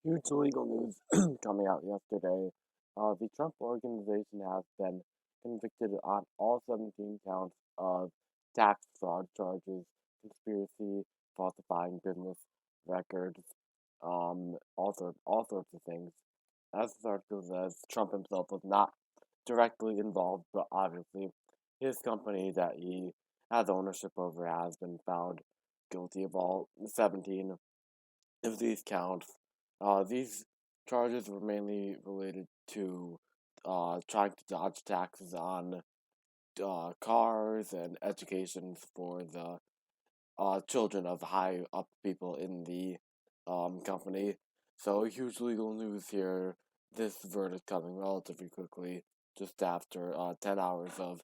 Huge legal news coming out yesterday. The Trump Organization has been convicted on all 17 counts of tax fraud charges, conspiracy, falsifying business records, all sorts of things. As this article says, Trump himself was not directly involved, but obviously his company that he has ownership over has been found guilty of all 17 of these counts. These charges were mainly related to trying to dodge taxes on cars and education for the children of high up people in the company. So huge legal news here. This verdict coming relatively quickly, just after 10 hours of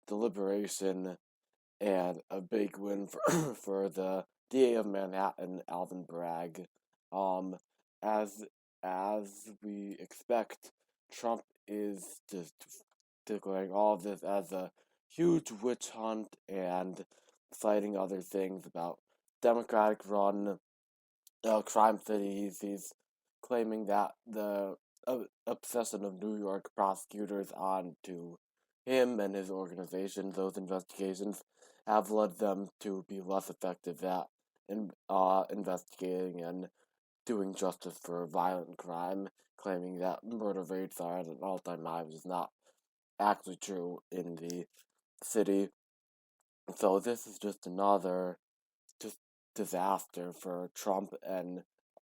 deliberation, and a big win for for the DA of Manhattan, Alvin Bragg. Um, as as we expect, Trump is just declaring all of this as a huge witch hunt and citing other things about Democratic run crime cities. He's claiming that the obsession of New York prosecutors on to him and his organization, those investigations, have led them to be less effective at investigating and doing justice for violent crime, claiming that murder rates are at an all-time high, which is not actually true in the city. So this is just another just disaster for Trump, and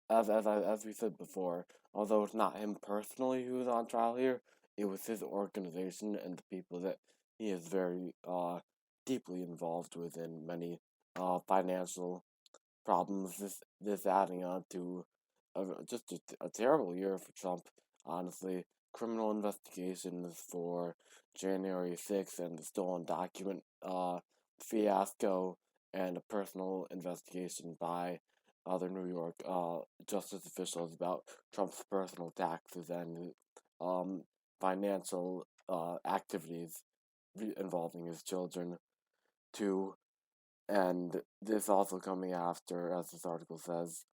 as we said before, although it's not him personally who is on trial here, it was his organization and the people that he is very deeply involved with in many financial problems. This adding on to just a terrible year for Trump. Honestly, criminal investigations for January 6th and the stolen document fiasco, and a personal investigation by other New York justice officials about Trump's personal taxes and um, financial activities involving his children, too. And this also coming after, as this article says,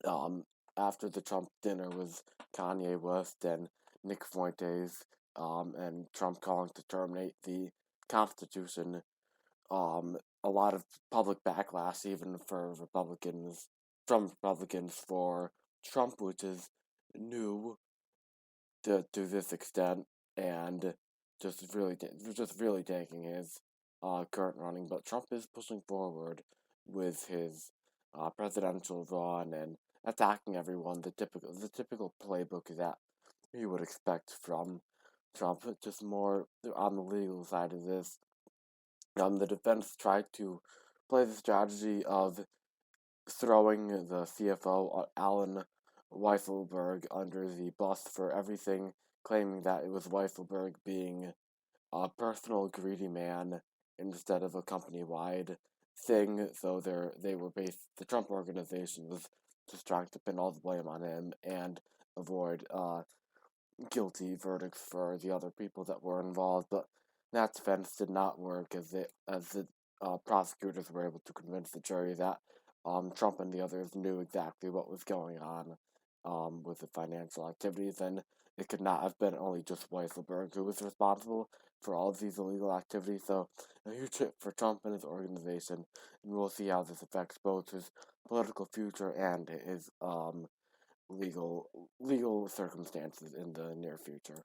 um, after the Trump dinner with Kanye West and Nick Fuentes, and Trump calling to terminate the Constitution. A lot of public backlash, even for Republicans, from Republicans for Trump, which is new to this extent, and just really taking his current running. But Trump is pushing forward with his presidential run and attacking everyone. The typical playbook that you would expect from Trump, just more on the legal side of this. The defense tried to play the strategy of throwing the CFO, Alan Weisselberg, under the bus for everything, claiming that it was Weisselberg being a personal greedy man instead of a company-wide thing. So the Trump organization was just trying to pin all the blame on him and avoid guilty verdicts for the other people that were involved. But that defense did not work, as the prosecutors were able to convince the jury that Trump and the others knew exactly what was going on with the financial activities, and it could not have been only just Weisselberg who was responsible for all of these illegal activities. So a huge hit for Trump and his organization, and we'll see how this affects both his political future and his legal circumstances in the near future.